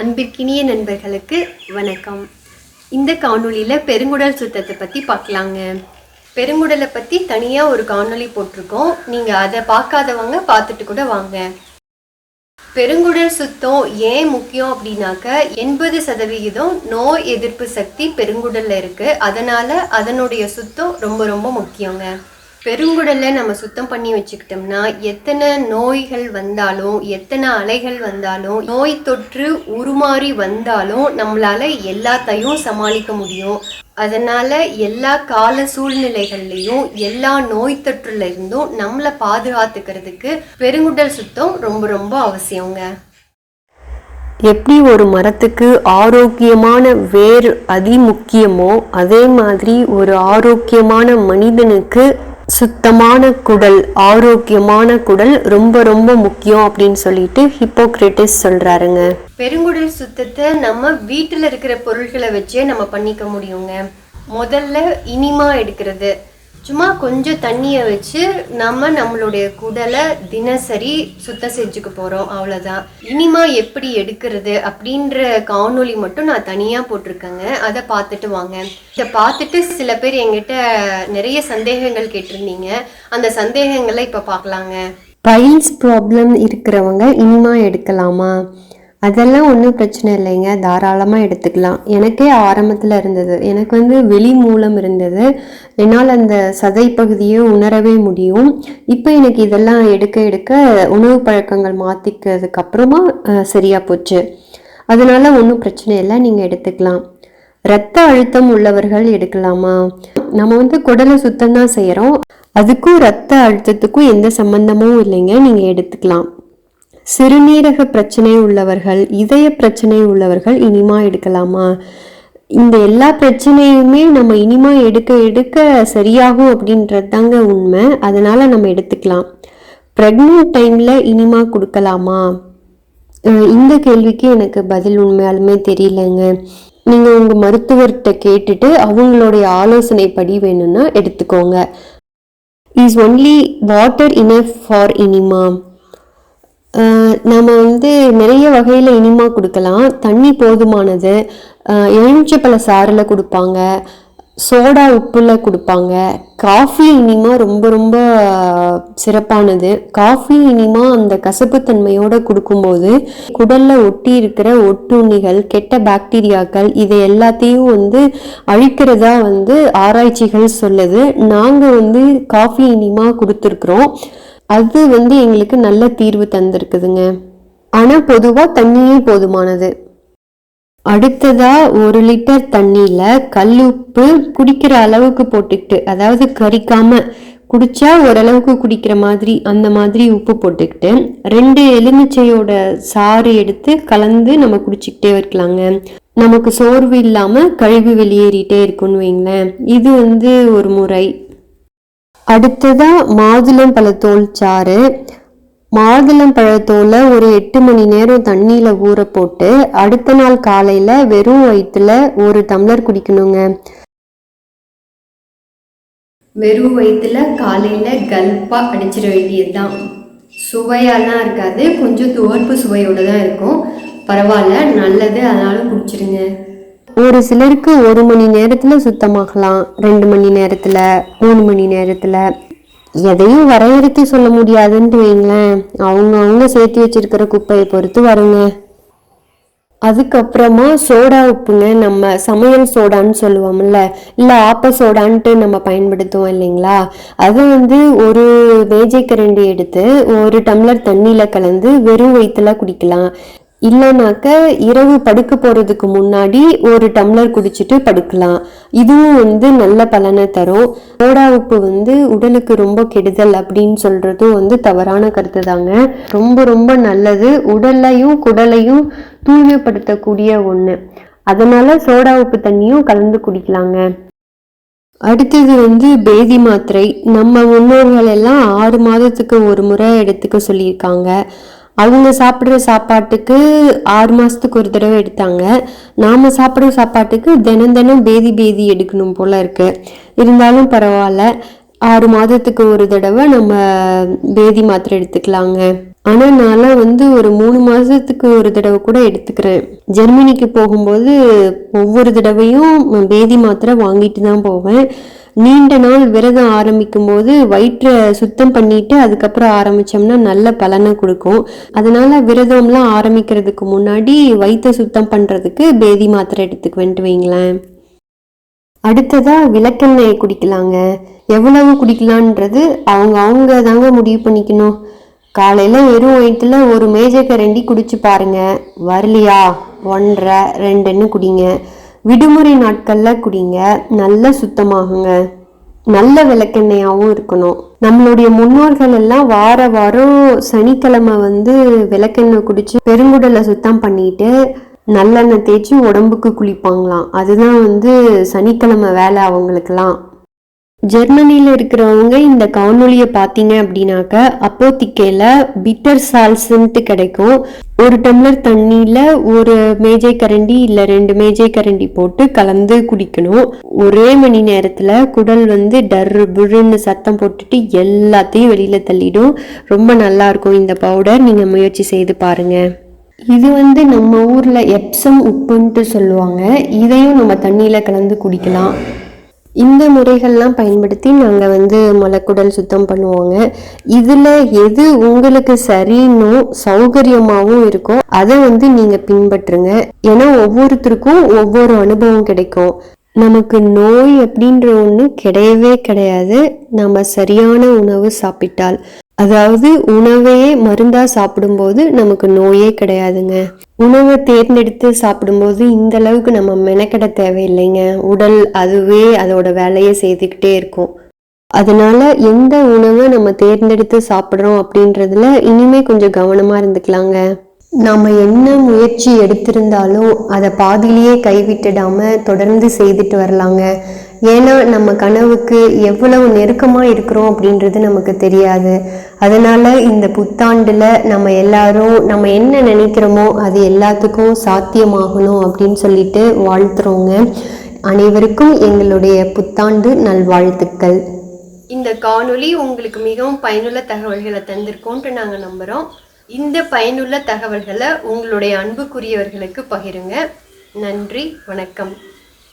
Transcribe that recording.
அன்பிற்கினிய நண்பர்களுக்கு வணக்கம். இந்த காணொளியில் பெருங்குடல் சுத்தத்தை பற்றி பார்க்கலாங்க. பெருங்குடலை பற்றி தனியாக ஒரு காணொளி போட்டிருக்கோம். நீங்கள் அதை பார்க்காதவங்க பார்த்துட்டு கூட வாங்க. பெருங்குடல் சுத்தம் ஏன் முக்கியம் அப்படின்னாக்க 80% நோய் எதிர்ப்பு சக்தி பெருங்குடலில் இருக்குது. அதனால் அதனுடைய சுத்தம் ரொம்ப ரொம்ப முக்கியங்க. பெருங்குடலை நம்ம சுத்தம் பண்ணி வச்சுக்கிட்டோம்னா எத்தனை நோய்கள் வந்தாலும், எத்தனை அலைகள் வந்தாலும், நோய் தொற்று உருமாறி வந்தாலும் நம்மளால எல்லாத்தையும் சமாளிக்க முடியும். அதனால எல்லா கால சூழ்நிலைகள்லையும் எல்லா நோய் தொற்றுல இருந்தும் நம்மளை பாதுகாத்துக்கிறதுக்கு பெருங்குடல் சுத்தம் ரொம்ப ரொம்ப அவசியங்க. எப்படி ஒரு மரத்துக்கு ஆரோக்கியமான வேர் அதி முக்கியமோ, அதே மாதிரி ஒரு ஆரோக்கியமான மனிதனுக்கு சுத்தமான குடல், ஆரோக்கியமான குடல் ரொம்ப ரொம்ப முக்கியம் அப்படின்னு சொல்லிட்டு ஹிப்போக்ரட்டிஸ் சொல்றாருங்க. பெருங்குடல் சுத்தத்தை நம்ம வீட்டில் இருக்கிற பொருட்களை வச்சே நம்ம பண்ணிக்க முடியுங்க. முதல்ல இனிமா எடுக்கிறது. சும்மா கொஞ்சம் தண்ணியை வச்சு நம்மளுடைய குடலை தினசரி சுத்தம் செஞ்சுக்க போகிறோம், அவ்வளோதான். இனிமா எப்படி எடுக்கிறது அப்படின்ற காணொளி மட்டும் நான் தனியாக போட்டிருக்கேங்க. அதை பார்த்துட்டு வாங்க. இதை பார்த்துட்டு சில பேர் என்கிட்ட நிறைய சந்தேகங்கள் கேட்டிருந்தீங்க. அந்த சந்தேகங்களை இப்போ பார்க்கலாங்க. பைல்ஸ் ப்ராப்ளம் இருக்கிறவங்க இனிமா எடுக்கலாமா? அதெல்லாம் ஒன்றும் பிரச்சனை இல்லைங்க, தாராளமாக எடுத்துக்கலாம். எனக்கே ஆரம்பத்தில் இருந்தது. எனக்கு வெளி மூலம் இருந்தது. என்னால் அந்த சதை பகுதியை உணரவே முடியும். இப்போ எனக்கு இதெல்லாம் எடுக்க எடுக்க உணவு பழக்கங்கள் மாற்றிக்கிறதுக்கு அப்புறமா சரியாக போச்சு. அதனால ஒன்றும் பிரச்சனை இல்லை, நீங்கள் எடுத்துக்கலாம். இரத்த அழுத்தம் உள்ளவர்கள் எடுக்கலாமா? நம்ம குடலை சுத்தம் தான் செய்கிறோம், அதுக்கும் இரத்த அழுத்தத்துக்கும் எந்த சம்பந்தமும் இல்லைங்க, நீங்கள் எடுத்துக்கலாம். சிறுநீரக பிரச்சனை உள்ளவர்கள், இதய பிரச்சனை உள்ளவர்கள் இனிமா எடுக்கலாமா? இந்த எல்லா பிரச்சனையுமே நம்ம இனிமா எடுக்க எடுக்க சரியாகும் அப்படின்றது தாங்க உண்மை. அதனால நம்ம எடுத்துக்கலாம். ப்ரெக்னென்ட் டைம்ல இனிமா கொடுக்கலாமா? இந்த கேள்விக்கு எனக்கு பதில் உண்மையாலுமே தெரியலங்க. நீங்க உங்க மருத்துவர்கிட்ட கேட்டுட்டு அவங்களுடைய ஆலோசனைப்படி வேணும்னா எடுத்துக்கோங்க. Is only water enough for enema? நம்ம நிறைய வகையில் இனிமா கொடுக்கலாம். தண்ணி போதுமானது. எலுமிச்சைப்பழ சாறில் கொடுப்பாங்க, சோடா உப்புல கொடுப்பாங்க. காஃபி இனிமா ரொம்ப ரொம்ப சிறப்பானது. காஃபி இனிமா அந்த கசப்புத்தன்மையோடு கொடுக்கும்போது குடலில் ஒட்டி இருக்கிற ஒட்டுண்ணிகள், கெட்ட பாக்டீரியாக்கள் இதை எல்லாத்தையும் அழிக்கிறதா ஆராய்ச்சிகள் சொல்லுது. நாங்கள் காஃபி இனிமா கொடுத்துருக்குறோம். அது எங்களுக்கு நல்ல தீர்வு தந்திருக்குதுங்க. ஆனா பொதுவா தண்ணியே போதுமானது. அடுத்ததா 1 லிட்டர் தண்ணியில கல்லுப்பு குடிக்கிற அளவுக்கு போட்டுக்கிட்டு, அதாவது கரிக்காம குடிச்சா ஓரளவுக்கு குடிக்கிற மாதிரி அந்த மாதிரி உப்பு போட்டுக்கிட்டு 2 எலுமிச்சையோட சாறு எடுத்து கலந்து நம்ம குடிச்சுக்கிட்டே இருக்கலாங்க. நமக்கு சோர்வு இல்லாம கழிவு வெளியேறிட்டே இருக்குன்னு வைங்களேன். இது ஒரு முறை. அடுத்ததா மாதுளம் பழத்தோல் சாறு. மாதுளம் பழத்தோலை ஒரு 8 மணி நேரம் தண்ணியில ஊற போட்டு அடுத்த நாள் காலையில வெறும் வயிற்றுல 1 டம்ளர் குடிக்கணுங்க. வெறும் வயிற்றுல காலையில கல்பா அடிச்சிட வேண்டியதுதான். சுவையெல்லாம் இருக்காது, கொஞ்சம் துவர்ப்பு சுவையோட தான் இருக்கும். பரவாயில்ல, நல்லது, அதனால குடிச்சிருங்க. ஒரு சிலருக்கு 1 மணி நேரத்துல சுத்தமாகலாம், 2 மணி நேரத்துல, 3 மணி நேரத்துல. எதையும் வரையறுத்து சொல்ல முடியாதுன்ட்டு வைங்களேன். அவங்க சேர்த்து வச்சிருக்கிற குப்பையை பொறுத்து வருங்க. அதுக்கப்புறமா சோடா உப்புங்க. நம்ம சமையல் சோடான்னு சொல்லுவோம்ல, இல்லை ஆப்ப சோடான்ட்டு நம்ம பயன்படுத்துவோம் இல்லைங்களா? அது ஒரு மேஜைக்கரண்டி எடுத்து 1 டம்ளர் தண்ணியில கலந்து வெறும் வயிற்றுல குடிக்கலாம். இல்லைனாக்க இரவு படுக்க போறதுக்கு முன்னாடி 1 டம்ளர் குடிச்சிட்டு படுக்கலாம். இதுவும் நல்ல பலனை தரும். சோடா உப்பு உடலுக்கு ரொம்ப கெடுதல் அப்படின்னு சொல்றதும் தவறான கருத்து தாங்க. ரொம்ப ரொம்ப நல்லது. உடலையும் குடலையும் தூய்மைப்படுத்தக்கூடிய ஒண்ணு. அதனால சோடா உப்பு தண்ணியும் கலந்து குடிக்கலாங்க. அடுத்தது பேதி மாத்திரை. நம்ம முன்னோர்கள் எல்லாம் 6 மாதத்துக்கு ஒரு முறை எடுத்துக்க சொல்லியிருக்காங்க. அவங்க சாப்பிட்ற சாப்பாட்டுக்கு 6 மாதத்துக்கு ஒரு தடவை எடுத்தாங்க. நாம் சாப்பிட்ற சாப்பாட்டுக்கு தினம் பேதி எடுக்கணும் போல இருக்கு. இருந்தாலும் பரவாயில்ல, 6 மாதத்துக்கு ஒரு தடவை நம்ம பேதி மாத்திரை எடுத்துக்கலாங்க. ஆனால் நான்லாம் வந்து ஒரு 3 மாதத்துக்கு ஒரு தடவை கூட எடுத்துக்கிறேன். ஜெர்மனிக்கு போகும்போது ஒவ்வொரு தடவையும் பேதி மாத்திரை வாங்கிட்டு தான் போவேன். நீண்ட நாள் விரதம் ஆரம்பிக்கும் போது வயிற்றை சுத்தம் பண்ணிட்டு அதுக்கப்புறம் ஆரம்பிச்சோம்னா நல்ல பலனை கொடுக்கும். அதனால விரதம்லாம் ஆரம்பிக்கிறதுக்கு முன்னாடி வயிற்றை சுத்தம் பண்ணுறதுக்கு பேதி மாத்திரை எடுத்துக்குவேன்ட்டு வைங்களேன். அடுத்ததா விளக்கெண்ணெய் குடிக்கலாங்க. எவ்வளவு குடிக்கலான்றது அவங்க தாங்க முடிவு பண்ணிக்கணும். காலையில் வெறும் வயிற்றுல ஒரு மேஜைக்கரண்டி குடிச்சு பாருங்க. வரலையா 1.5 2ன்னு குடிங்க. விடுமுறை நாட்களில் குடிங்க. நல்ல சுத்தமாகுங்க. நல்ல விளக்கெண்ணெயாகவும் இருக்கணும். நம்மளுடைய முன்னோர்கள் எல்லாம் வாரம் சனிக்கிழமை வந்து விளக்கெண்ணெய் குடிச்சு பெருங்குடலை சுத்தம் பண்ணிட்டு நல்லெண்ணெய் தேய்ச்சி உடம்புக்கு குளிப்பாங்களாம். அதுதான் வந்து சனிக்கிழமை வேலை அவங்களுக்கெல்லாம். ஜெர்மனியில் இருக்கிறவங்க இந்த காணொலியை பார்த்தீங்க அப்படின்னாக்க அப்போத்திக்கையில் பிட்டர் சால்ஸ்ன்ட்டு கிடைக்கும். 1 டம்ளர் தண்ணியில் ஒரு மேஜை கரண்டி இல்லை 2 மேஜை கரண்டி போட்டு கலந்து குடிக்கணும். ஒரே மணி நேரத்தில் குடல் வந்து டர்ரு புருன்னு சத்தம் போட்டுட்டு எல்லாத்தையும் வெளியில் தள்ளிடும். ரொம்ப நல்லா இருக்கும் இந்த பவுடர். நீங்கள் முயற்சி செய்து பாருங்கள். இது வந்து நம்ம ஊரில் எப்சம் உப்புன்ட்டு சொல்லுவாங்க. இதையும் நம்ம தண்ணியில் கலந்து குடிக்கலாம். இந்த முறைகள்லாம் பயன்படுத்தி நாங்கள் வந்து மலக்குடல் சுத்தம் பண்ணுவோங்க. இதில் எது உங்களுக்கு சரின்னு சௌகரியமாகவும் இருக்கோ அதை வந்து நீங்கள் பின்பற்றுங்க. ஏன்னா ஒவ்வொருத்தருக்கும் ஒவ்வொரு அனுபவம் கிடைக்கும். நமக்கு நோய் அப்படின்ற ஒன்று கிடையவே கிடையாது. நம்ம சரியான உணவு சாப்பிட்டால், அதாவது உணவையே மருந்தா சாப்பிடும்போது நமக்கு நோயே கிடையாதுங்க. உணவை தேர்ந்தெடுத்து சாப்பிடும்போது இந்த அளவுக்கு நம்ம மெனக்கெட தேவையில்லைங்க. உடல் அதுவே அதோட வேலையை செய்துக்கிட்டே இருக்கும். அதனால எந்த உணவை நம்ம தேர்ந்தெடுத்து சாப்பிட்றோம் அப்படின்றதுல இனிமே கொஞ்சம் கவனமா இருந்துக்கலாங்க. நம்ம என்ன முயற்சி எடுத்திருந்தாலும் அதை பாதியிலேயே கைவிட்டுடாம தொடர்ந்து செய்துட்டு வரலாங்க. ஏன்னா நம்ம கனவுக்கு எவ்வளவு நெருக்கமாக இருக்கிறோம் அப்படின்றது நமக்கு தெரியாது. அதனால இந்த புத்தாண்டில் நம்ம எல்லாரும் நம்ம என்ன நினைக்கிறோமோ அது எல்லாத்துக்கும் சாத்தியமாகணும் அப்படின்னு சொல்லிட்டு வாழ்த்துறோங்க. அனைவருக்கும் எங்களுடைய புத்தாண்டு நல்வாழ்த்துக்கள். இந்த காணொளி உங்களுக்கு மிகவும் பயனுள்ள தகவல்களை தந்திருக்கோன்ட்டு நாங்கள் நம்புகிறோம். இந்த பயனுள்ள தகவல்களை உங்களுடைய அன்புக்குரியவர்களுக்கு பகிருங்க. நன்றி, வணக்கம்.